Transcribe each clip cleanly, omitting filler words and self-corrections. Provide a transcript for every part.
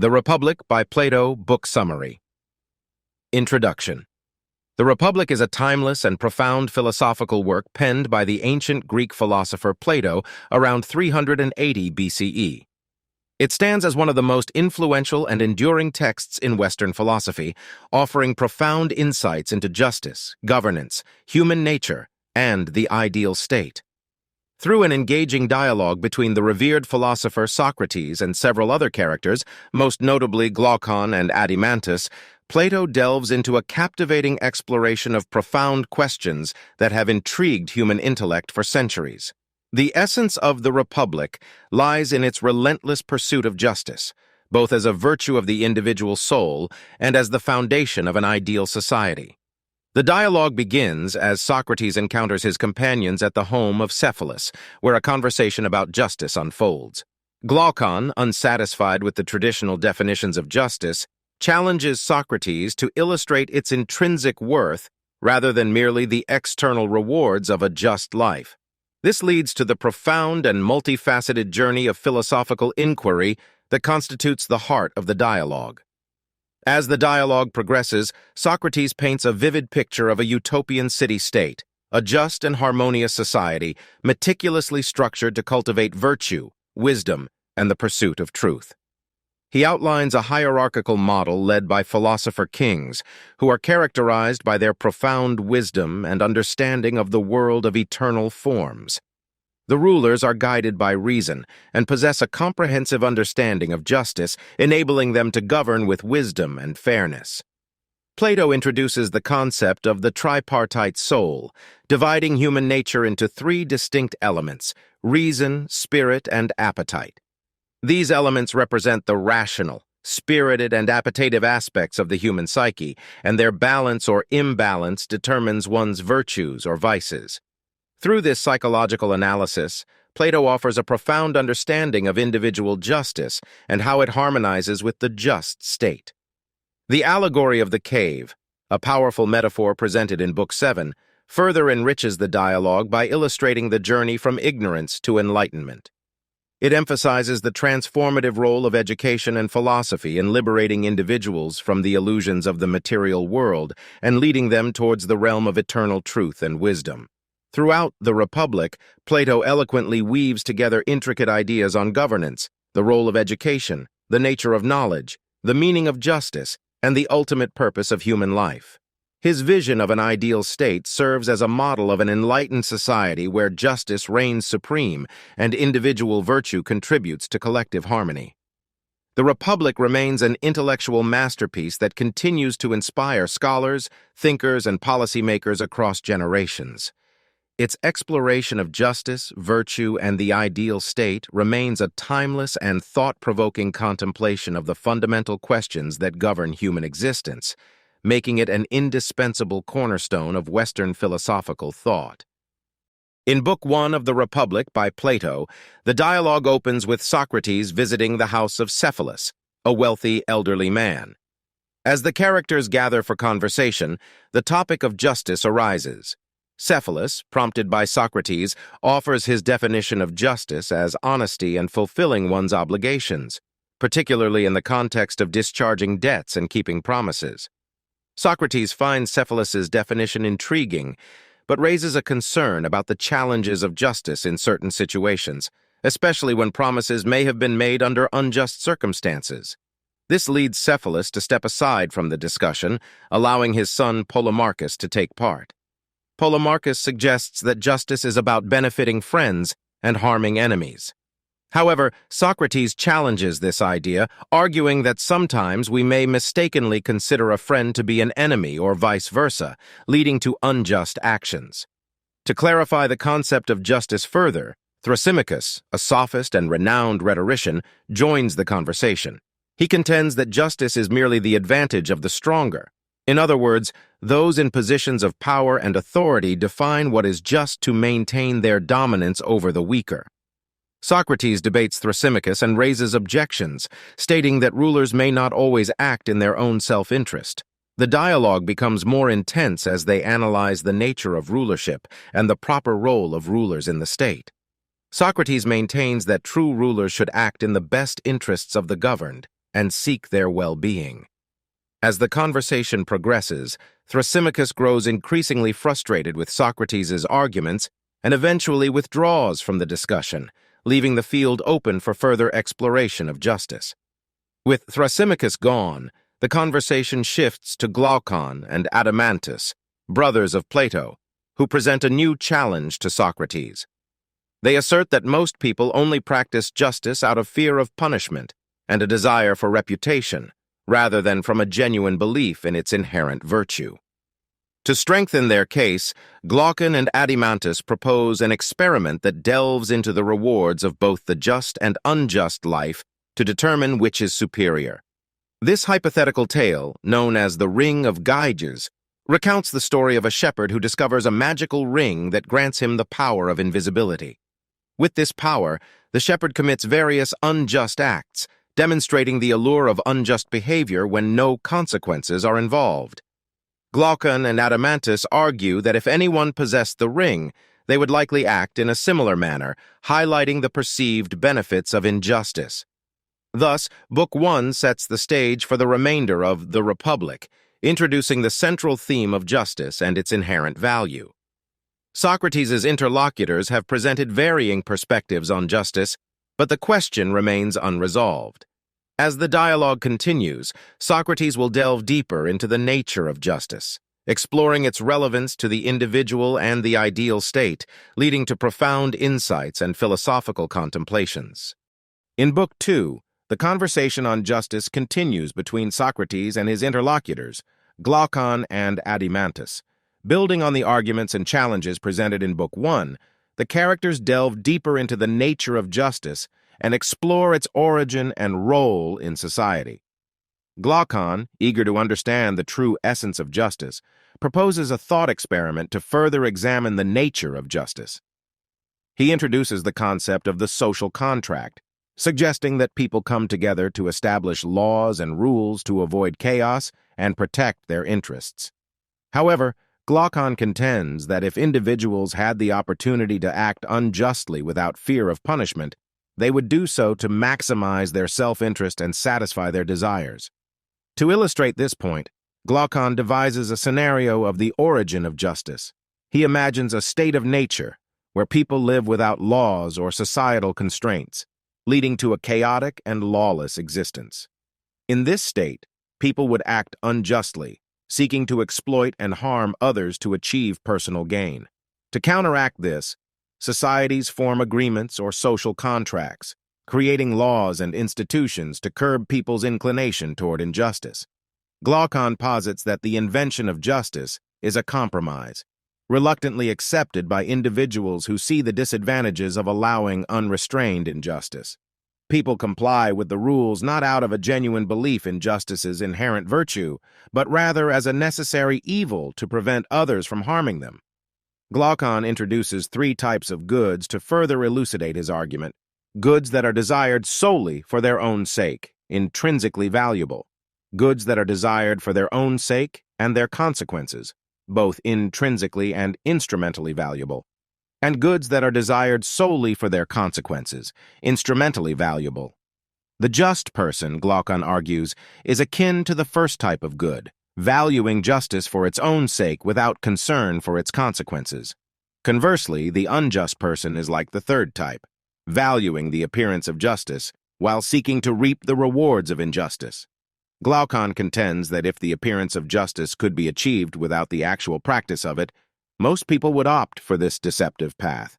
The Republic by Plato, Book Summary. Introduction. The Republic is a timeless and profound philosophical work penned by the ancient Greek philosopher Plato around 380 BCE. It stands as one of the most influential and enduring texts in Western philosophy, offering profound insights into justice, governance, human nature, and the ideal state. Through an engaging dialogue between the revered philosopher Socrates and several other characters, most notably Glaucon and Adeimantus, Plato delves into a captivating exploration of profound questions that have intrigued human intellect for centuries. The essence of the Republic lies in its relentless pursuit of justice, both as a virtue of the individual soul and as the foundation of an ideal society. The dialogue begins as Socrates encounters his companions at the home of Cephalus, where a conversation about justice unfolds. Glaucon, unsatisfied with the traditional definitions of justice, challenges Socrates to illustrate its intrinsic worth rather than merely the external rewards of a just life. This leads to the profound and multifaceted journey of philosophical inquiry that constitutes the heart of the dialogue. As the dialogue progresses, Socrates paints a vivid picture of a utopian city-state, a just and harmonious society meticulously structured to cultivate virtue, wisdom, and the pursuit of truth. He outlines a hierarchical model led by philosopher-kings, who are characterized by their profound wisdom and understanding of the world of eternal forms. The rulers are guided by reason and possess a comprehensive understanding of justice, enabling them to govern with wisdom and fairness. Plato introduces the concept of the tripartite soul, dividing human nature into three distinct elements: reason, spirit, and appetite. These elements represent the rational, spirited, and appetitive aspects of the human psyche, and their balance or imbalance determines one's virtues or vices. Through this psychological analysis, Plato offers a profound understanding of individual justice and how it harmonizes with the just state. The Allegory of the Cave, a powerful metaphor presented in Book 7, further enriches the dialogue by illustrating the journey from ignorance to enlightenment. It emphasizes the transformative role of education and philosophy in liberating individuals from the illusions of the material world and leading them towards the realm of eternal truth and wisdom. Throughout The Republic, Plato eloquently weaves together intricate ideas on governance, the role of education, the nature of knowledge, the meaning of justice, and the ultimate purpose of human life. His vision of an ideal state serves as a model of an enlightened society where justice reigns supreme and individual virtue contributes to collective harmony. The Republic remains an intellectual masterpiece that continues to inspire scholars, thinkers, and policymakers across generations. Its exploration of justice, virtue, and the ideal state remains a timeless and thought-provoking contemplation of the fundamental questions that govern human existence, making it an indispensable cornerstone of Western philosophical thought. In Book 1 of The Republic by Plato, the dialogue opens with Socrates visiting the house of Cephalus, a wealthy elderly man. As the characters gather for conversation, the topic of justice arises. Cephalus, prompted by Socrates, offers his definition of justice as honesty and fulfilling one's obligations, particularly in the context of discharging debts and keeping promises. Socrates finds Cephalus's definition intriguing, but raises a concern about the challenges of justice in certain situations, especially when promises may have been made under unjust circumstances. This leads Cephalus to step aside from the discussion, allowing his son Polemarchus to take part. Polemarchus suggests that justice is about benefiting friends and harming enemies. However, Socrates challenges this idea, arguing that sometimes we may mistakenly consider a friend to be an enemy or vice versa, leading to unjust actions. To clarify the concept of justice further, Thrasymachus, a sophist and renowned rhetorician, joins the conversation. He contends that justice is merely the advantage of the stronger. In other words, those in positions of power and authority define what is just to maintain their dominance over the weaker. Socrates debates Thrasymachus and raises objections, stating that rulers may not always act in their own self-interest. The dialogue becomes more intense as they analyze the nature of rulership and the proper role of rulers in the state. Socrates maintains that true rulers should act in the best interests of the governed, and seek their well-being. As the conversation progresses, Thrasymachus grows increasingly frustrated with Socrates' arguments and eventually withdraws from the discussion, leaving the field open for further exploration of justice. With Thrasymachus gone, the conversation shifts to Glaucon and Adeimantus, brothers of Plato, who present a new challenge to Socrates. They assert that most people only practice justice out of fear of punishment and a desire for reputation, rather than from a genuine belief in its inherent virtue. To strengthen their case, Glaucon and Adeimantus propose an experiment that delves into the rewards of both the just and unjust life to determine which is superior. This hypothetical tale, known as the Ring of Gyges, recounts the story of a shepherd who discovers a magical ring that grants him the power of invisibility. With this power, the shepherd commits various unjust acts, demonstrating the allure of unjust behavior when no consequences are involved. Glaucon and Adeimantus argue that if anyone possessed the ring, they would likely act in a similar manner, highlighting the perceived benefits of injustice. Thus, Book 1 sets the stage for the remainder of The Republic, introducing the central theme of justice and its inherent value. Socrates' interlocutors have presented varying perspectives on justice, but the question remains unresolved. As the dialogue continues, Socrates will delve deeper into the nature of justice, exploring its relevance to the individual and the ideal state, leading to profound insights and philosophical contemplations. In Book 2, the conversation on justice continues between Socrates and his interlocutors, Glaucon and Adeimantus. Building on the arguments and challenges presented in Book 1, the characters delve deeper into the nature of justice and explore its origin and role in society. Glaucon, eager to understand the true essence of justice, proposes a thought experiment to further examine the nature of justice. He introduces the concept of the social contract, suggesting that people come together to establish laws and rules to avoid chaos and protect their interests. However, Glaucon contends that if individuals had the opportunity to act unjustly without fear of punishment, they would do so to maximize their self-interest and satisfy their desires. To illustrate this point, Glaucon devises a scenario of the origin of justice. He imagines a state of nature where people live without laws or societal constraints, leading to a chaotic and lawless existence. In this state, people would act unjustly, seeking to exploit and harm others to achieve personal gain. To counteract this, societies form agreements or social contracts, creating laws and institutions to curb people's inclination toward injustice. Glaucon posits that the invention of justice is a compromise, reluctantly accepted by individuals who see the disadvantages of allowing unrestrained injustice. People comply with the rules not out of a genuine belief in justice's inherent virtue, but rather as a necessary evil to prevent others from harming them. Glaucon introduces 3 types of goods to further elucidate his argument: goods that are desired solely for their own sake, intrinsically valuable; goods that are desired for their own sake and their consequences, both intrinsically and instrumentally valuable; and goods that are desired solely for their consequences, instrumentally valuable. The just person, Glaucon argues, is akin to the first type of good, valuing justice for its own sake without concern for its consequences. Conversely, the unjust person is like the third type, valuing the appearance of justice while seeking to reap the rewards of injustice. Glaucon contends that if the appearance of justice could be achieved without the actual practice of it, most people would opt for this deceptive path.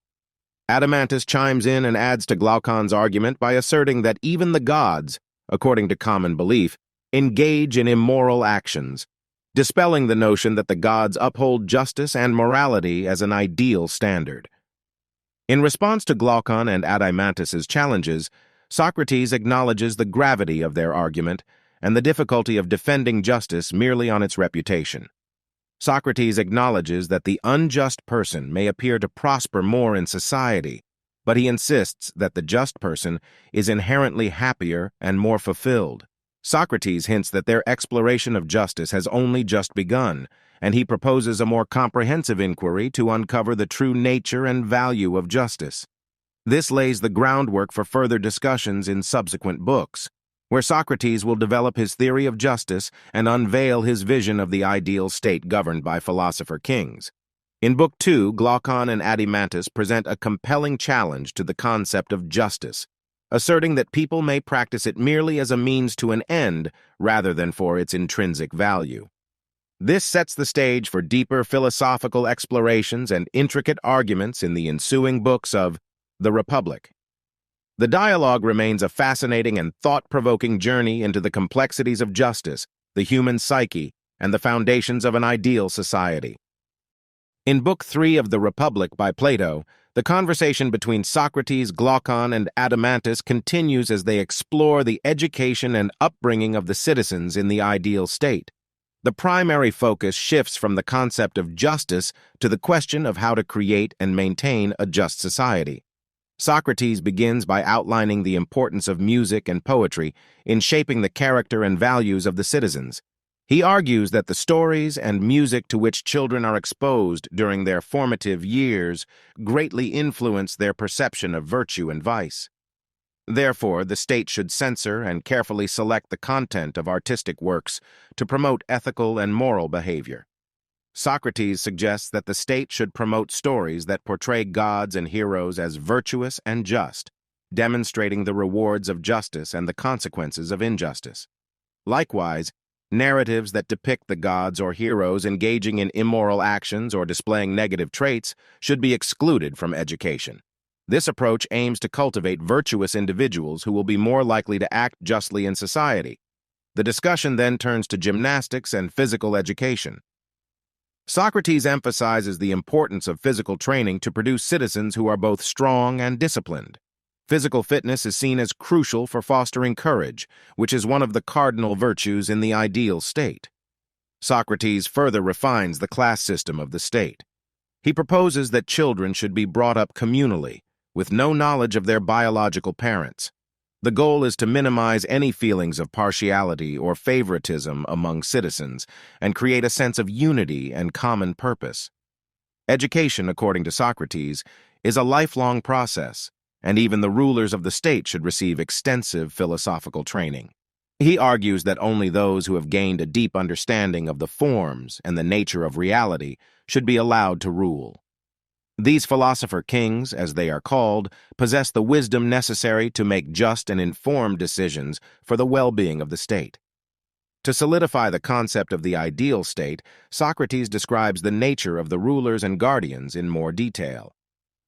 Adeimantus chimes in and adds to Glaucon's argument by asserting that even the gods, according to common belief, engage in immoral actions, dispelling the notion that the gods uphold justice and morality as an ideal standard. In response to Glaucon and Adeimantus's challenges, Socrates acknowledges the gravity of their argument and the difficulty of defending justice merely on its reputation. Socrates acknowledges that the unjust person may appear to prosper more in society, but he insists that the just person is inherently happier and more fulfilled. Socrates hints that their exploration of justice has only just begun, and he proposes a more comprehensive inquiry to uncover the true nature and value of justice. This lays the groundwork for further discussions in subsequent books. where Socrates will develop his theory of justice and unveil his vision of the ideal state governed by philosopher-kings. In Book 2, Glaucon and Adeimantus present a compelling challenge to the concept of justice, asserting that people may practice it merely as a means to an end rather than for its intrinsic value. This sets the stage for deeper philosophical explorations and intricate arguments in the ensuing books of The Republic. The dialogue remains a fascinating and thought-provoking journey into the complexities of justice, the human psyche, and the foundations of an ideal society. In Book 3 of The Republic by Plato, the conversation between Socrates, Glaucon, and Adeimantus continues as they explore the education and upbringing of the citizens in the ideal state. The primary focus shifts from the concept of justice to the question of how to create and maintain a just society. Socrates begins by outlining the importance of music and poetry in shaping the character and values of the citizens. He argues that the stories and music to which children are exposed during their formative years greatly influence their perception of virtue and vice. Therefore, the state should censor and carefully select the content of artistic works to promote ethical and moral behavior. Socrates suggests that the state should promote stories that portray gods and heroes as virtuous and just, demonstrating the rewards of justice and the consequences of injustice. Likewise, narratives that depict the gods or heroes engaging in immoral actions or displaying negative traits should be excluded from education. This approach aims to cultivate virtuous individuals who will be more likely to act justly in society. The discussion then turns to gymnastics and physical education. Socrates emphasizes the importance of physical training to produce citizens who are both strong and disciplined. Physical fitness is seen as crucial for fostering courage, which is one of the cardinal virtues in the ideal state. Socrates further refines the class system of the state. He proposes that children should be brought up communally, with no knowledge of their biological parents. The goal is to minimize any feelings of partiality or favoritism among citizens and create a sense of unity and common purpose. Education, according to Socrates, is a lifelong process, and even the rulers of the state should receive extensive philosophical training. He argues that only those who have gained a deep understanding of the forms and the nature of reality should be allowed to rule. These philosopher-kings, as they are called, possess the wisdom necessary to make just and informed decisions for the well-being of the state. To solidify the concept of the ideal state, Socrates describes the nature of the rulers and guardians in more detail.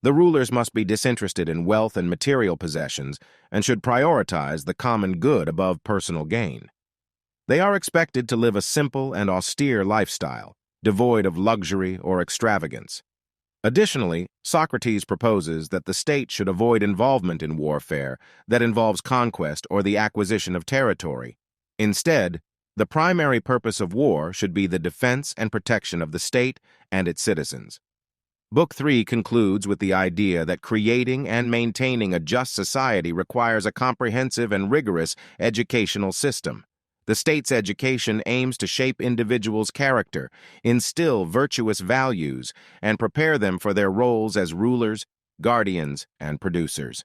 The rulers must be disinterested in wealth and material possessions and should prioritize the common good above personal gain. They are expected to live a simple and austere lifestyle, devoid of luxury or extravagance. Additionally, Socrates proposes that the state should avoid involvement in warfare that involves conquest or the acquisition of territory. Instead, the primary purpose of war should be the defense and protection of the state and its citizens. Book 3 concludes with the idea that creating and maintaining a just society requires a comprehensive and rigorous educational system. The state's education aims to shape individuals' character, instill virtuous values, and prepare them for their roles as rulers, guardians, and producers.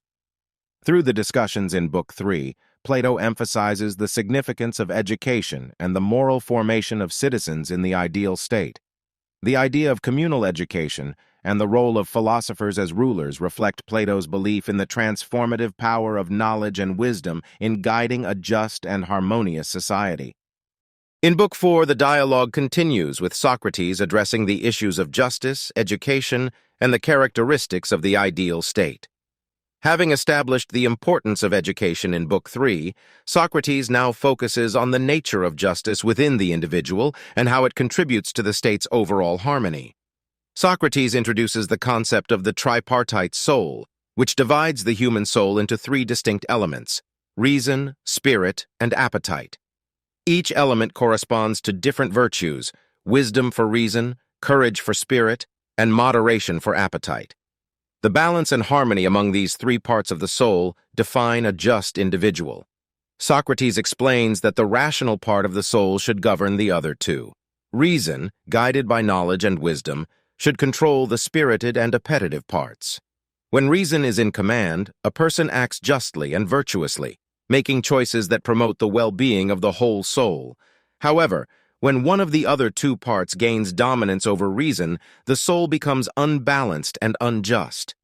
Through the discussions in Book 3, Plato emphasizes the significance of education and the moral formation of citizens in the ideal state. The idea of communal education and the role of philosophers as rulers reflect Plato's belief in the transformative power of knowledge and wisdom in guiding a just and harmonious society. In Book 4, the dialogue continues with Socrates addressing the issues of justice, education, and the characteristics of the ideal state. Having established the importance of education in Book 3, Socrates now focuses on the nature of justice within the individual and how it contributes to the state's overall harmony. Socrates introduces the concept of the tripartite soul, which divides the human soul into three distinct elements: reason, spirit, and appetite. Each element corresponds to different virtues: wisdom for reason, courage for spirit, and moderation for appetite. The balance and harmony among these three parts of the soul define a just individual. Socrates explains that the rational part of the soul should govern the other two. Reason, guided by knowledge and wisdom, should control the spirited and appetitive parts. When reason is in command, a person acts justly and virtuously. making choices that promote the well-being of the whole soul. However, when one of the other two parts gains dominance over reason, the soul becomes unbalanced and unjust.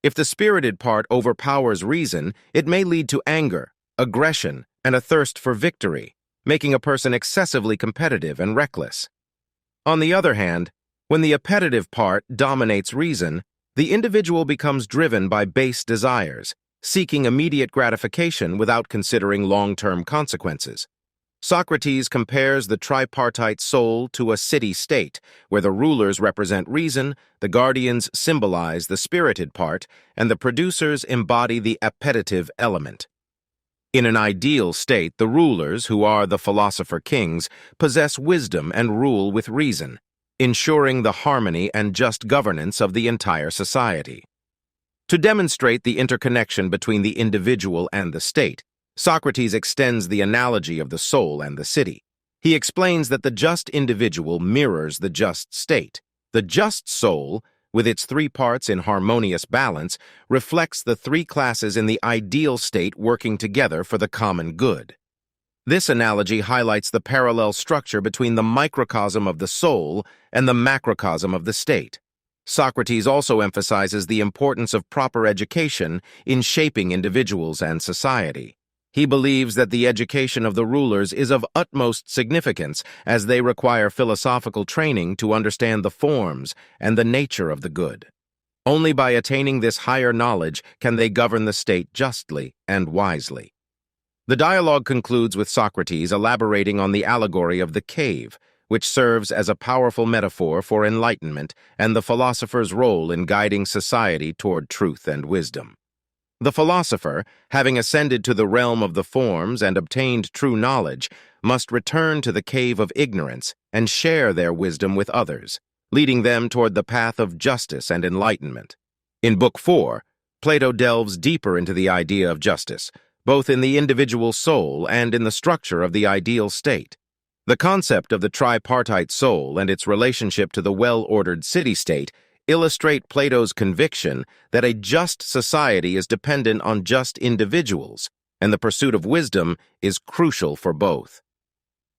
If the spirited part overpowers reason, it may lead to anger, aggression, and a thirst for victory, making a person excessively competitive and reckless. On the other hand, when the appetitive part dominates reason, the individual becomes driven by base desires, seeking immediate gratification without considering long-term consequences. Socrates compares the tripartite soul to a city-state, where the rulers represent reason, the guardians symbolize the spirited part, and the producers embody the appetitive element. In an ideal state, the rulers, who are the philosopher-kings, possess wisdom and rule with reason, ensuring the harmony and just governance of the entire society. To demonstrate the interconnection between the individual and the state, Socrates extends the analogy of the soul and the city. He explains that the just individual mirrors the just state. The just soul, with its three parts in harmonious balance, reflects the three classes in the ideal state working together for the common good. This analogy highlights the parallel structure between the microcosm of the soul and the macrocosm of the state. Socrates also emphasizes the importance of proper education in shaping individuals and society. He believes that the education of the rulers is of utmost significance, as they require philosophical training to understand the forms and the nature of the good. Only by attaining this higher knowledge can they govern the state justly and wisely. The dialogue concludes with Socrates elaborating on the allegory of the cave, which serves as a powerful metaphor for enlightenment and the philosopher's role in guiding society toward truth and wisdom. The philosopher, having ascended to the realm of the forms and obtained true knowledge, must return to the cave of ignorance and share their wisdom with others, leading them toward the path of justice and enlightenment. In Book 4, Plato delves deeper into the idea of justice, both in the individual soul and in the structure of the ideal state. The concept of the tripartite soul and its relationship to the well-ordered city-state illustrate Plato's conviction that a just society is dependent on just individuals, and the pursuit of wisdom is crucial for both.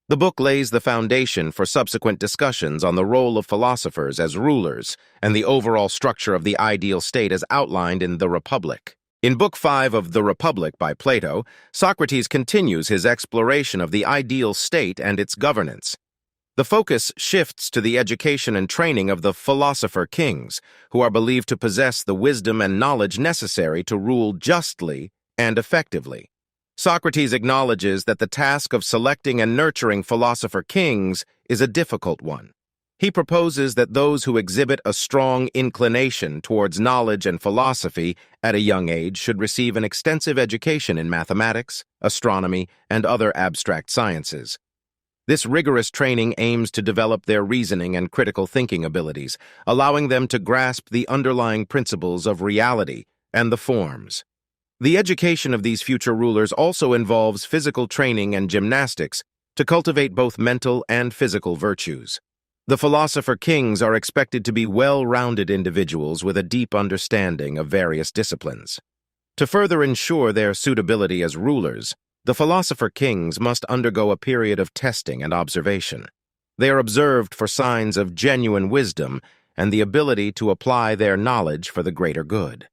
The book lays the foundation for subsequent discussions on the role of philosophers as rulers and the overall structure of the ideal state as outlined in The Republic. In Book 5 of The Republic by Plato, Socrates continues his exploration of the ideal state and its governance. The focus shifts to the education and training of the philosopher-kings, who are believed to possess the wisdom and knowledge necessary to rule justly and effectively. Socrates acknowledges that the task of selecting and nurturing philosopher-kings is a difficult one. He proposes that those who exhibit a strong inclination towards knowledge and philosophy at a young age should receive an extensive education in mathematics, astronomy, and other abstract sciences. This rigorous training aims to develop their reasoning and critical thinking abilities, allowing them to grasp the underlying principles of reality and the forms. The education of these future rulers also involves physical training and gymnastics to cultivate both mental and physical virtues. The philosopher-kings are expected to be well-rounded individuals with a deep understanding of various disciplines. To further ensure their suitability as rulers, the philosopher-kings must undergo a period of testing and observation. They are observed for signs of genuine wisdom and the ability to apply their knowledge for the greater good.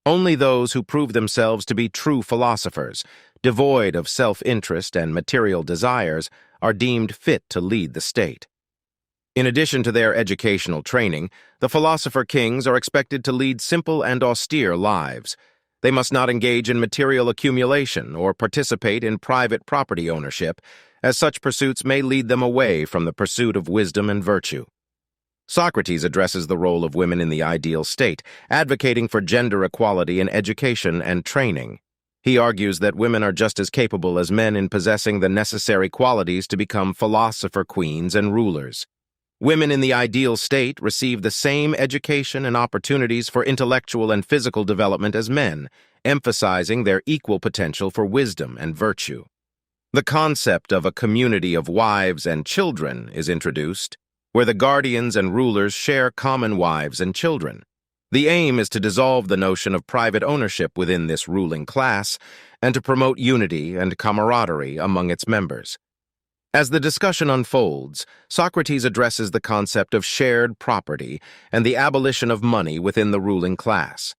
Only those who prove themselves to be true philosophers, devoid of self-interest and material desires, are deemed fit to lead the state. In addition to their educational training, the philosopher-kings are expected to lead simple and austere lives. They must not engage in material accumulation or participate in private property ownership, as such pursuits may lead them away from the pursuit of wisdom and virtue. Socrates addresses the role of women in the ideal state, advocating for gender equality in education and training. He argues that women are just as capable as men in possessing the necessary qualities to become philosopher queens and rulers. Women in the ideal state receive the same education and opportunities for intellectual and physical development as men, emphasizing their equal potential for wisdom and virtue. The concept of a community of wives and children is introduced, where the guardians and rulers share common wives and children. The aim is to dissolve the notion of private ownership within this ruling class and to promote unity and camaraderie among its members. As the discussion unfolds, Socrates addresses the concept of shared property and the abolition of money within the ruling class.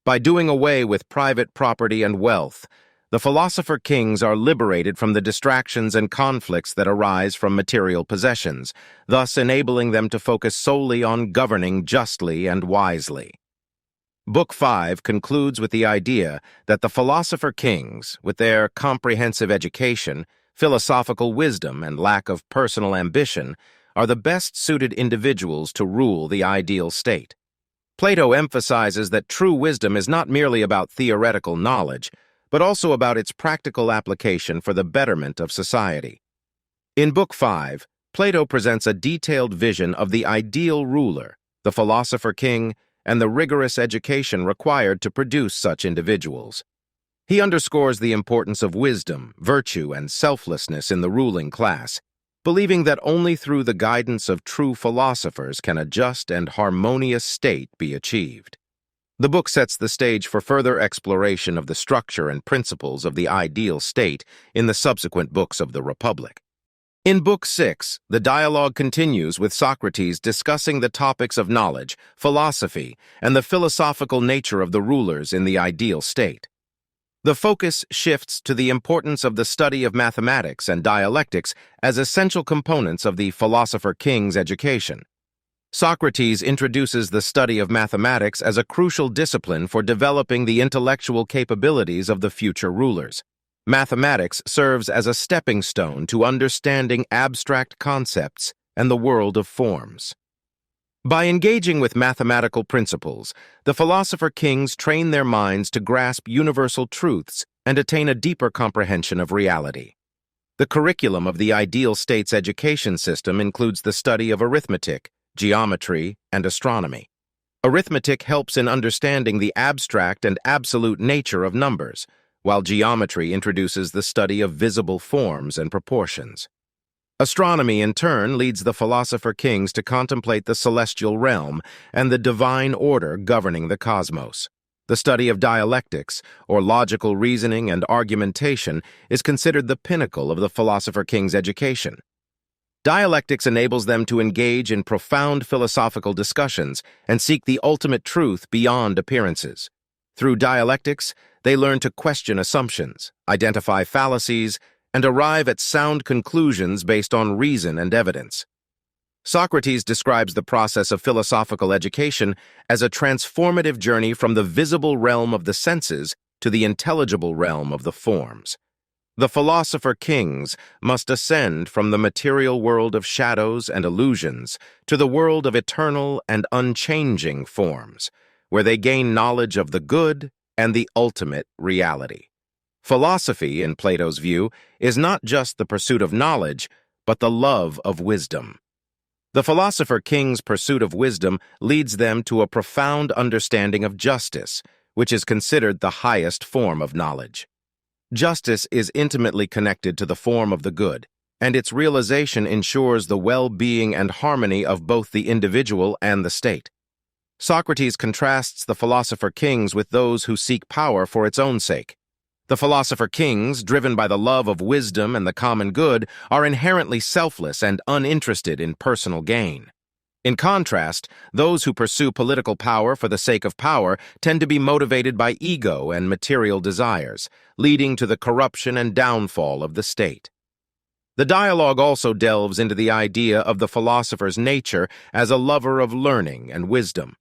By doing away with private property and wealth, the philosopher-kings are liberated from the distractions and conflicts that arise from material possessions, thus enabling them to focus solely on governing justly and wisely. Book 5 concludes with the idea that the philosopher-kings, with their comprehensive education, philosophical wisdom, and lack of personal ambition, are the best-suited individuals to rule the ideal state. Plato emphasizes that true wisdom is not merely about theoretical knowledge, but also about its practical application for the betterment of society. In Book 5, Plato presents a detailed vision of the ideal ruler, the philosopher-king, and the rigorous education required to produce such individuals. He underscores the importance of wisdom, virtue, and selflessness in the ruling class, believing that only through the guidance of true philosophers can a just and harmonious state be achieved. The book sets the stage for further exploration of the structure and principles of the ideal state in the subsequent books of the Republic. In Book 6, the dialogue continues with Socrates discussing the topics of knowledge, philosophy, and the philosophical nature of the rulers in the ideal state. The focus shifts to the importance of the study of mathematics and dialectics as essential components of the philosopher-king's education. Socrates introduces the study of mathematics as a crucial discipline for developing the intellectual capabilities of the future rulers. Mathematics serves as a stepping stone to understanding abstract concepts and the world of forms. By engaging with mathematical principles, the philosopher-kings train their minds to grasp universal truths and attain a deeper comprehension of reality. The curriculum of the ideal state's education system includes the study of arithmetic, geometry, and astronomy. Arithmetic helps in understanding the abstract and absolute nature of numbers, while geometry introduces the study of visible forms and proportions. Astronomy, in turn, leads the philosopher-kings to contemplate the celestial realm and the divine order governing the cosmos. The study of dialectics, or logical reasoning and argumentation, is considered the pinnacle of the philosopher-king's education. Dialectics enables them to engage in profound philosophical discussions and seek the ultimate truth beyond appearances. Through dialectics, they learn to question assumptions, identify fallacies, and arrive at sound conclusions based on reason and evidence. Socrates describes the process of philosophical education as a transformative journey from the visible realm of the senses to the intelligible realm of the forms. The philosopher-kings must ascend from the material world of shadows and illusions to the world of eternal and unchanging forms, where they gain knowledge of the good and the ultimate reality. Philosophy, in Plato's view, is not just the pursuit of knowledge, but the love of wisdom. The philosopher-king's pursuit of wisdom leads them to a profound understanding of justice, which is considered the highest form of knowledge. Justice is intimately connected to the form of the good, and its realization ensures the well-being and harmony of both the individual and the state. Socrates contrasts the philosopher-kings with those who seek power for its own sake. The philosopher-kings, driven by the love of wisdom and the common good, are inherently selfless and uninterested in personal gain. In contrast, those who pursue political power for the sake of power tend to be motivated by ego and material desires, leading to the corruption and downfall of the state. The dialogue also delves into the idea of the philosopher's nature as a lover of learning and wisdom.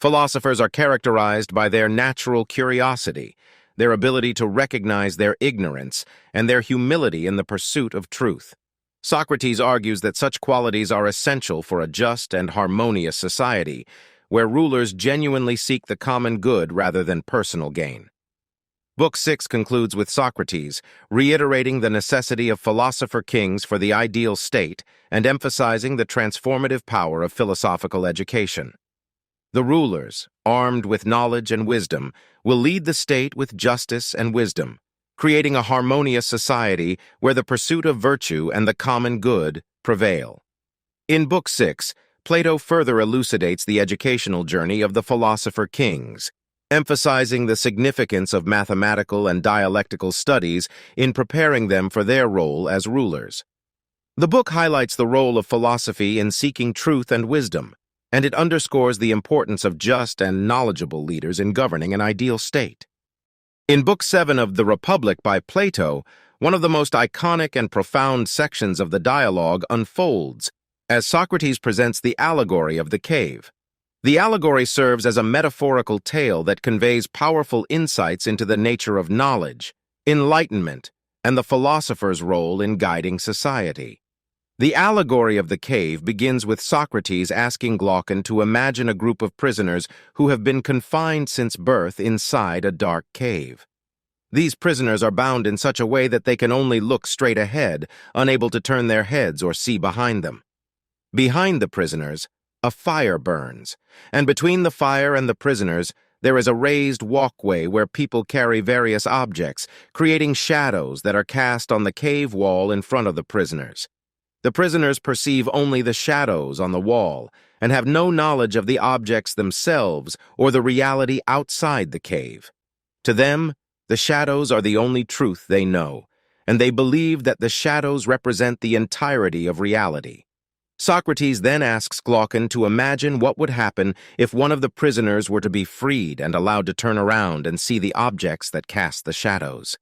Philosophers are characterized by their natural curiosity, their ability to recognize their ignorance, and their humility in the pursuit of truth. Socrates argues that such qualities are essential for a just and harmonious society, where rulers genuinely seek the common good rather than personal gain. Book 6 concludes with Socrates, reiterating the necessity of philosopher-kings for the ideal state and emphasizing the transformative power of philosophical education. The rulers, armed with knowledge and wisdom, will lead the state with justice and wisdom, creating a harmonious society where the pursuit of virtue and the common good prevail. In Book 6, Plato further elucidates the educational journey of the philosopher-kings, emphasizing the significance of mathematical and dialectical studies in preparing them for their role as rulers. The book highlights the role of philosophy in seeking truth and wisdom, and it underscores the importance of just and knowledgeable leaders in governing an ideal state. In Book 7 of The Republic by Plato, one of the most iconic and profound sections of the dialogue unfolds as Socrates presents the allegory of the cave. The allegory serves as a metaphorical tale that conveys powerful insights into the nature of knowledge, enlightenment, and the philosopher's role in guiding society. The allegory of the cave begins with Socrates asking Glaucon to imagine a group of prisoners who have been confined since birth inside a dark cave. These prisoners are bound in such a way that they can only look straight ahead, unable to turn their heads or see behind them. Behind the prisoners, a fire burns, and between the fire and the prisoners, there is a raised walkway where people carry various objects, creating shadows that are cast on the cave wall in front of the prisoners. The prisoners perceive only the shadows on the wall and have no knowledge of the objects themselves or the reality outside the cave. To them, the shadows are the only truth they know, and they believe that the shadows represent the entirety of reality. Socrates then asks Glaucon to imagine what would happen if one of the prisoners were to be freed and allowed to turn around and see the objects that cast the shadows.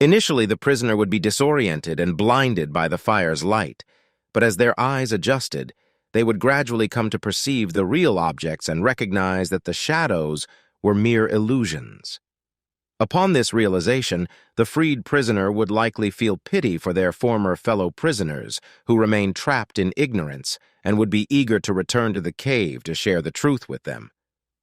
Initially, the prisoner would be disoriented and blinded by the fire's light, but as their eyes adjusted, they would gradually come to perceive the real objects and recognize that the shadows were mere illusions. Upon this realization, the freed prisoner would likely feel pity for their former fellow prisoners who remained trapped in ignorance and would be eager to return to the cave to share the truth with them.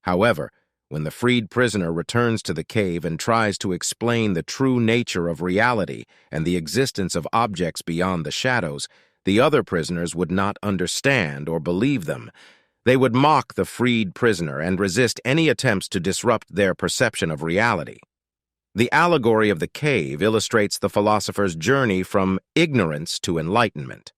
However, when the freed prisoner returns to the cave and tries to explain the true nature of reality and the existence of objects beyond the shadows, the other prisoners would not understand or believe them. They would mock the freed prisoner and resist any attempts to disrupt their perception of reality. The allegory of the cave illustrates the philosopher's journey from ignorance to enlightenment.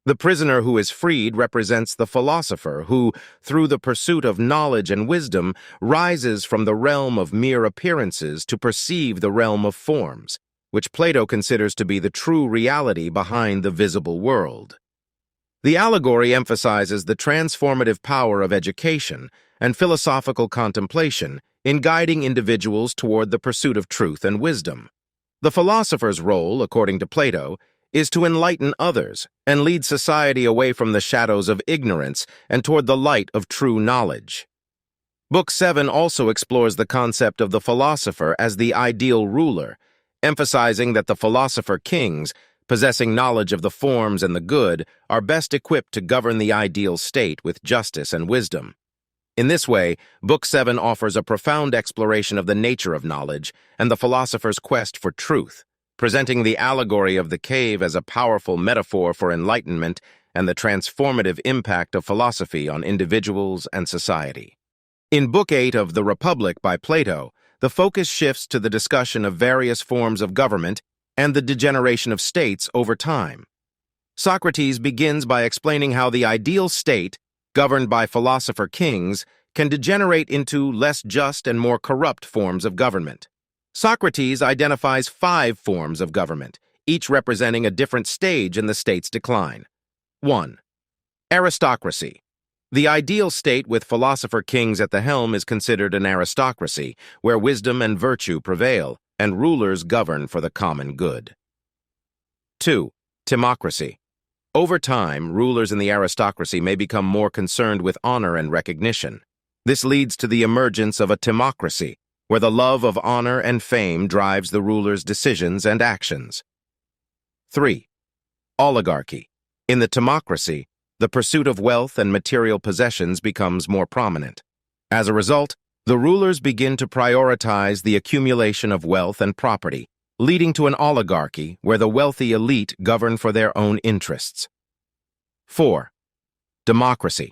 The prisoner who is freed represents the philosopher who, through the pursuit of knowledge and wisdom, rises from the realm of mere appearances to perceive the realm of forms, which Plato considers to be the true reality behind the visible world. The allegory emphasizes the transformative power of education and philosophical contemplation in guiding individuals toward the pursuit of truth and wisdom. The philosopher's role, according to Plato, is to enlighten others and lead society away from the shadows of ignorance and toward the light of true knowledge. Book 7 also explores the concept of the philosopher as the ideal ruler, emphasizing that the philosopher-kings, possessing knowledge of the forms and the good, are best equipped to govern the ideal state with justice and wisdom. In this way, Book 7 offers a profound exploration of the nature of knowledge and the philosopher's quest for truth, presenting the allegory of the cave as a powerful metaphor for enlightenment and the transformative impact of philosophy on individuals and society. In Book 8 of The Republic by Plato, the focus shifts to the discussion of various forms of government and the degeneration of states over time. Socrates begins by explaining how the ideal state, governed by philosopher-kings, can degenerate into less just and more corrupt forms of government. Socrates identifies 5 forms of government, each representing a different stage in the state's decline. 1. Aristocracy. The ideal state with philosopher-kings at the helm is considered an aristocracy, where wisdom and virtue prevail, and rulers govern for the common good. 2. Timocracy. Over time, rulers in the aristocracy may become more concerned with honor and recognition. This leads to the emergence of a timocracy, where the love of honor and fame drives the ruler's decisions and actions. 3. Oligarchy. In the timocracy, the pursuit of wealth and material possessions becomes more prominent. As a result, the rulers begin to prioritize the accumulation of wealth and property, leading to an oligarchy where the wealthy elite govern for their own interests. 4. Democracy.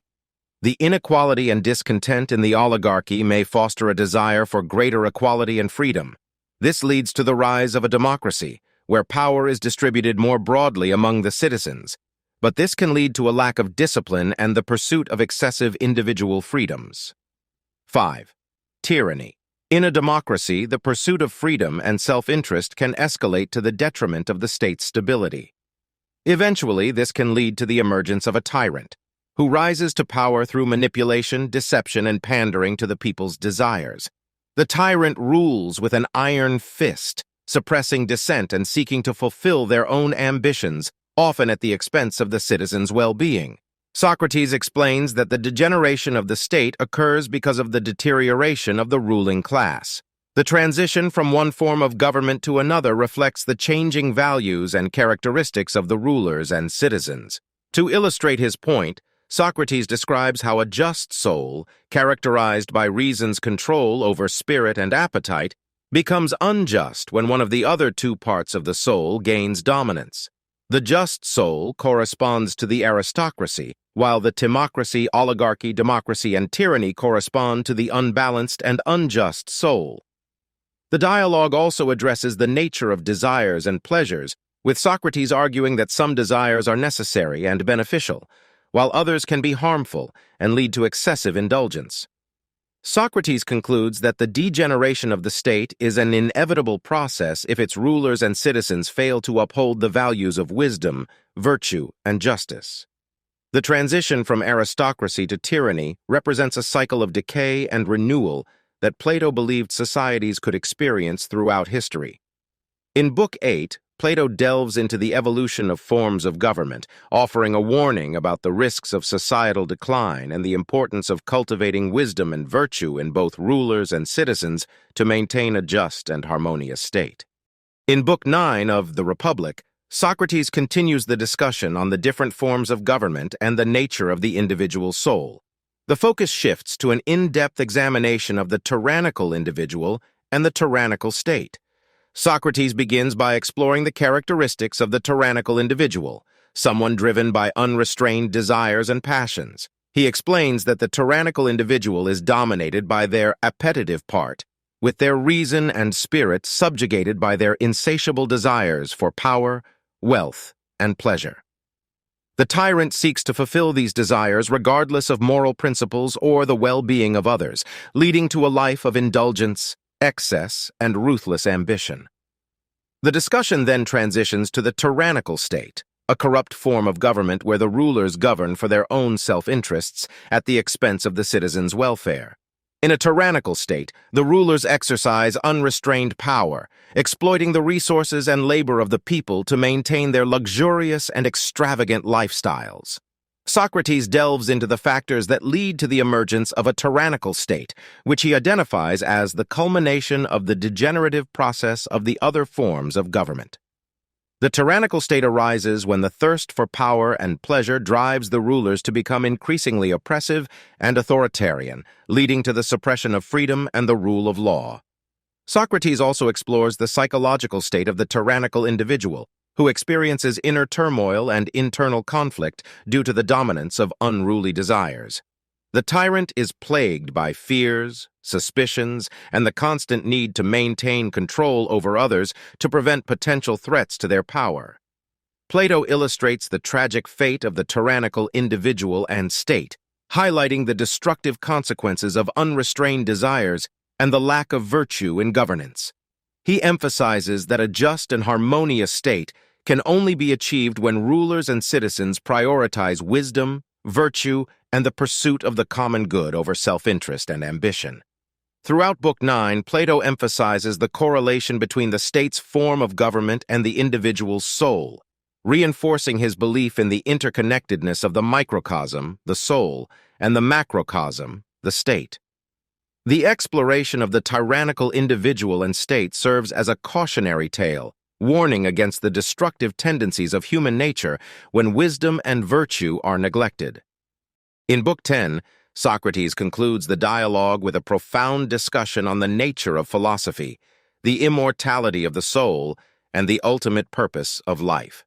The inequality and discontent in the oligarchy may foster a desire for greater equality and freedom. This leads to the rise of a democracy, where power is distributed more broadly among the citizens. but this can lead to a lack of discipline and the pursuit of excessive individual freedoms. 5. Tyranny. In a democracy, the pursuit of freedom and self-interest can escalate to the detriment of the state's stability. Eventually, this can lead to the emergence of a tyrant, who rises to power through manipulation, deception, and pandering to the people's desires. The tyrant rules with an iron fist, suppressing dissent and seeking to fulfill their own ambitions, often at the expense of the citizens' well-being. Socrates explains that the degeneration of the state occurs because of the deterioration of the ruling class. The transition from one form of government to another reflects the changing values and characteristics of the rulers and citizens. To illustrate his point, Socrates describes how a just soul, characterized by reason's control over spirit and appetite, becomes unjust when one of the other two parts of the soul gains dominance. The just soul corresponds to the aristocracy, while the timocracy, oligarchy, democracy, and tyranny correspond to the unbalanced and unjust soul. The dialogue also addresses the nature of desires and pleasures, with Socrates arguing that some desires are necessary and beneficial, while others can be harmful and lead to excessive indulgence. Socrates concludes that the degeneration of the state is an inevitable process if its rulers and citizens fail to uphold the values of wisdom, virtue, and justice. The transition from aristocracy to tyranny represents a cycle of decay and renewal that Plato believed societies could experience throughout history. In Book 8, Plato delves into the evolution of forms of government, offering a warning about the risks of societal decline and the importance of cultivating wisdom and virtue in both rulers and citizens to maintain a just and harmonious state. In Book 9 of The Republic, Socrates continues the discussion on the different forms of government and the nature of the individual soul. The focus shifts to an in-depth examination of the tyrannical individual and the tyrannical state. Socrates begins by exploring the characteristics of the tyrannical individual, someone driven by unrestrained desires and passions. He explains that the tyrannical individual is dominated by their appetitive part, with their reason and spirit subjugated by their insatiable desires for power, wealth, and pleasure. The tyrant seeks to fulfill these desires regardless of moral principles or the well-being of others, leading to a life of indulgence, excess, and ruthless ambition. The discussion then transitions to the tyrannical state, a corrupt form of government where the rulers govern for their own self-interests at the expense of the citizens' welfare. In a tyrannical state, the rulers exercise unrestrained power, exploiting the resources and labor of the people to maintain their luxurious and extravagant lifestyles. Socrates delves into the factors that lead to the emergence of a tyrannical state, which he identifies as the culmination of the degenerative process of the other forms of government. The tyrannical state arises when the thirst for power and pleasure drives the rulers to become increasingly oppressive and authoritarian, leading to the suppression of freedom and the rule of law. Socrates also explores the psychological state of the tyrannical individual, who experiences inner turmoil and internal conflict due to the dominance of unruly desires. The tyrant is plagued by fears, suspicions, and the constant need to maintain control over others to prevent potential threats to their power. Plato illustrates the tragic fate of the tyrannical individual and state, highlighting the destructive consequences of unrestrained desires and the lack of virtue in governance. He emphasizes that a just and harmonious state can only be achieved when rulers and citizens prioritize wisdom, virtue, and the pursuit of the common good over self-interest and ambition. Throughout Book 9, Plato emphasizes the correlation between the state's form of government and the individual's soul, reinforcing his belief in the interconnectedness of the microcosm, the soul, and the macrocosm, the state. The exploration of the tyrannical individual and state serves as a cautionary tale, warning against the destructive tendencies of human nature when wisdom and virtue are neglected. In Book 10, Socrates concludes the dialogue with a profound discussion on the nature of philosophy, the immortality of the soul, and the ultimate purpose of life.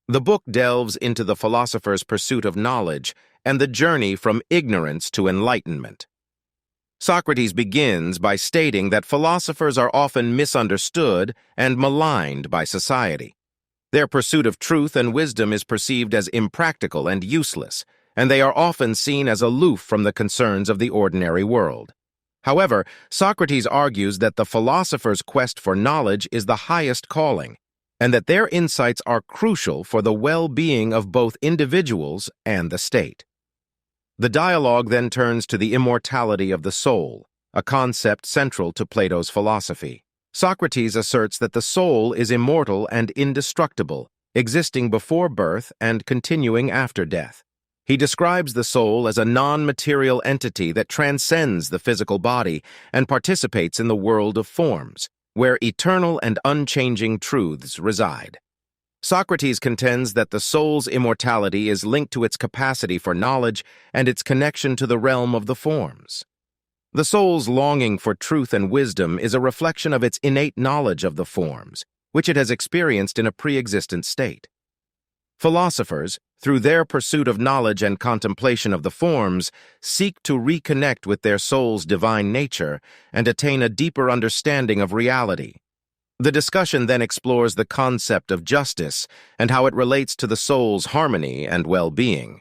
The book delves into the philosopher's pursuit of knowledge and the journey from ignorance to enlightenment. Socrates begins by stating that philosophers are often misunderstood and maligned by society. Their pursuit of truth and wisdom is perceived as impractical and useless, and they are often seen as aloof from the concerns of the ordinary world. However, Socrates argues that the philosopher's quest for knowledge is the highest calling, and that their insights are crucial for the well-being of both individuals and the state. The dialogue then turns to the immortality of the soul, a concept central to Plato's philosophy. Socrates asserts that the soul is immortal and indestructible, existing before birth and continuing after death. He describes the soul as a non-material entity that transcends the physical body and participates in the world of forms, where eternal and unchanging truths reside. Socrates contends that the soul's immortality is linked to its capacity for knowledge and its connection to the realm of the forms. The soul's longing for truth and wisdom is a reflection of its innate knowledge of the forms, which it has experienced in a pre-existent state. Philosophers, through their pursuit of knowledge and contemplation of the forms, seek to reconnect with their soul's divine nature and attain a deeper understanding of reality. The discussion then explores the concept of justice and how it relates to the soul's harmony and well-being.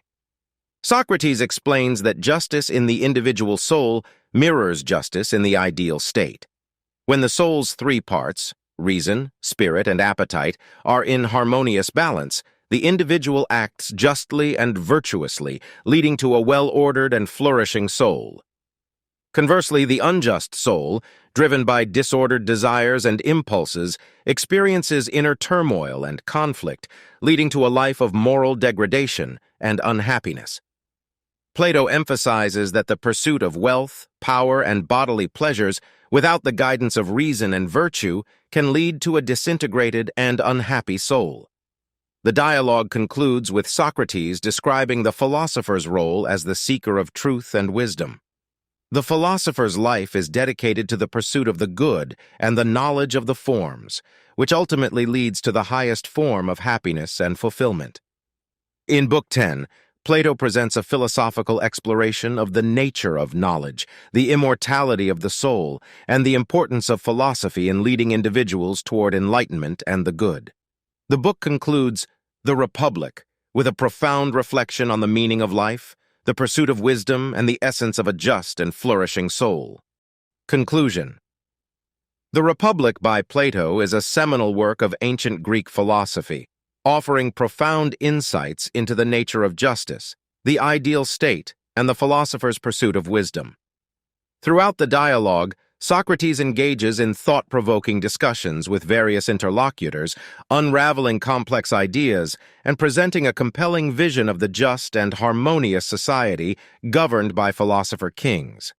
Socrates explains that justice in the individual soul mirrors justice in the ideal state. When the soul's three parts, reason, spirit, and appetite, are in harmonious balance, the individual acts justly and virtuously, leading to a well-ordered and flourishing soul. Conversely, the unjust soul, driven by disordered desires and impulses, experiences inner turmoil and conflict, leading to a life of moral degradation and unhappiness. Plato emphasizes that the pursuit of wealth, power, and bodily pleasures, without the guidance of reason and virtue, can lead to a disintegrated and unhappy soul. The dialogue concludes with Socrates describing the philosopher's role as the seeker of truth and wisdom. The philosopher's life is dedicated to the pursuit of the good and the knowledge of the forms, which ultimately leads to the highest form of happiness and fulfillment. In Book 10, Plato presents a philosophical exploration of the nature of knowledge, the immortality of the soul, and the importance of philosophy in leading individuals toward enlightenment and the good. The book concludes The Republic with a profound reflection on the meaning of life, the pursuit of wisdom, and the essence of a just and flourishing soul. Conclusion. The Republic by Plato is a seminal work of ancient Greek philosophy, offering profound insights into the nature of justice, the ideal state, and the philosopher's pursuit of wisdom. Throughout the dialogue, Socrates engages in thought-provoking discussions with various interlocutors, unraveling complex ideas and presenting a compelling vision of the just and harmonious society governed by philosopher-kings.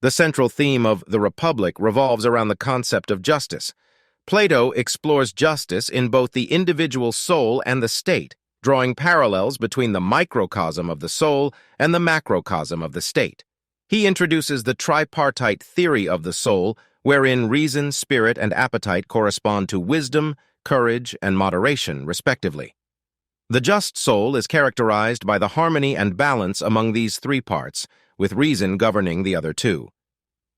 The central theme of The Republic revolves around the concept of justice. Plato explores justice in both the individual soul and the state, drawing parallels between the microcosm of the soul and the macrocosm of the state. He introduces the tripartite theory of the soul, wherein reason, spirit, and appetite correspond to wisdom, courage, and moderation, respectively. The just soul is characterized by the harmony and balance among these three parts, with reason governing the other two.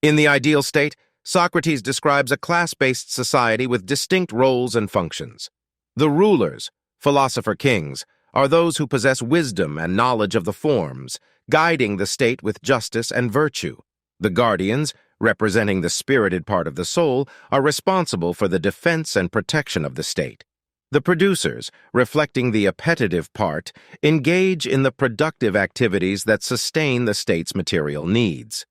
In the ideal state, Socrates describes a class-based society with distinct roles and functions. The rulers, philosopher-kings, are those who possess wisdom and knowledge of the forms, guiding the state with justice and virtue. The guardians, representing the spirited part of the soul, are responsible for the defense and protection of the state. The producers, reflecting the appetitive part, engage in the productive activities that sustain the state's material needs.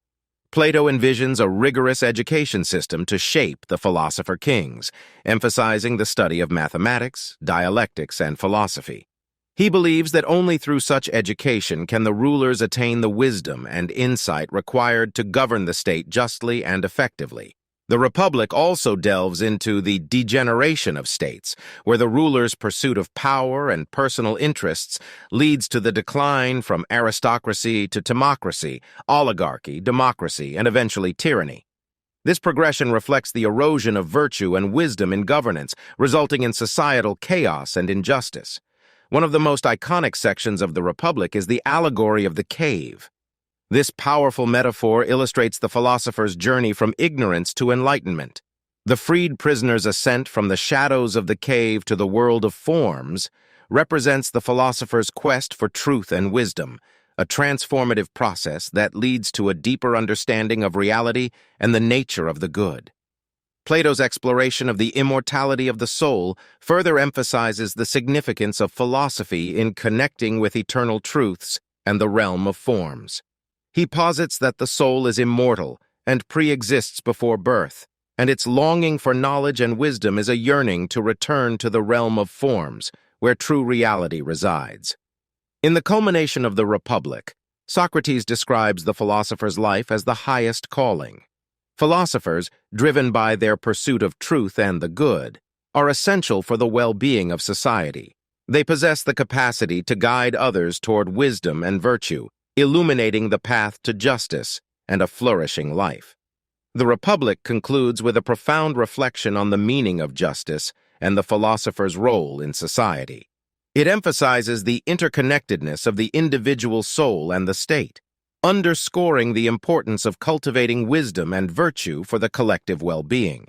Plato envisions a rigorous education system to shape the philosopher-kings, emphasizing the study of mathematics, dialectics, and philosophy. He believes that only through such education can the rulers attain the wisdom and insight required to govern the state justly and effectively. The Republic also delves into the degeneration of states, where the ruler's pursuit of power and personal interests leads to the decline from aristocracy to timocracy, oligarchy, democracy, and eventually tyranny. This progression reflects the erosion of virtue and wisdom in governance, resulting in societal chaos and injustice. One of the most iconic sections of the Republic is the Allegory of the Cave. This powerful metaphor illustrates the philosopher's journey from ignorance to enlightenment. The freed prisoner's ascent from the shadows of the cave to the world of forms represents the philosopher's quest for truth and wisdom, a transformative process that leads to a deeper understanding of reality and the nature of the good. Plato's exploration of the immortality of the soul further emphasizes the significance of philosophy in connecting with eternal truths and the realm of forms. He posits that the soul is immortal and pre-exists before birth, and its longing for knowledge and wisdom is a yearning to return to the realm of forms, where true reality resides. In the culmination of the Republic, Socrates describes the philosopher's life as the highest calling. Philosophers, driven by their pursuit of truth and the good, are essential for the well-being of society. They possess the capacity to guide others toward wisdom and virtue, illuminating the path to justice and a flourishing life. The Republic concludes with a profound reflection on the meaning of justice and the philosopher's role in society. It emphasizes the interconnectedness of the individual soul and the state, underscoring the importance of cultivating wisdom and virtue for the collective well-being.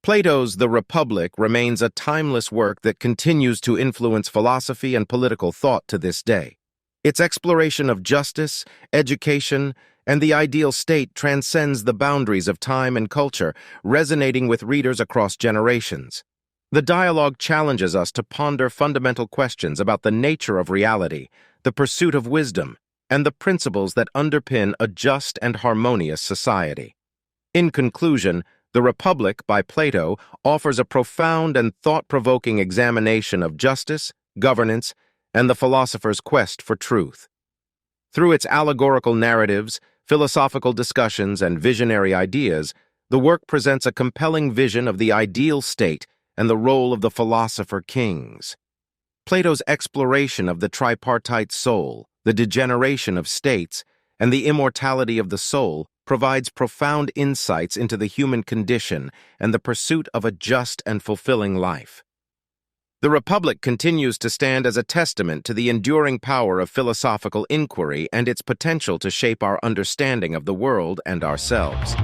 Plato's The Republic remains a timeless work that continues to influence philosophy and political thought to this day. Its exploration of justice, education, and the ideal state transcends the boundaries of time and culture, resonating with readers across generations. The dialogue challenges us to ponder fundamental questions about the nature of reality, the pursuit of wisdom, and the principles that underpin a just and harmonious society. In conclusion, The Republic by Plato offers a profound and thought-provoking examination of justice, governance, and the philosopher's quest for truth. Through its allegorical narratives, philosophical discussions, and visionary ideas, the work presents a compelling vision of the ideal state and the role of the philosopher-kings. Plato's exploration of the tripartite soul, the degeneration of states, and the immortality of the soul provides profound insights into the human condition and the pursuit of a just and fulfilling life. The Republic continues to stand as a testament to the enduring power of philosophical inquiry and its potential to shape our understanding of the world and ourselves.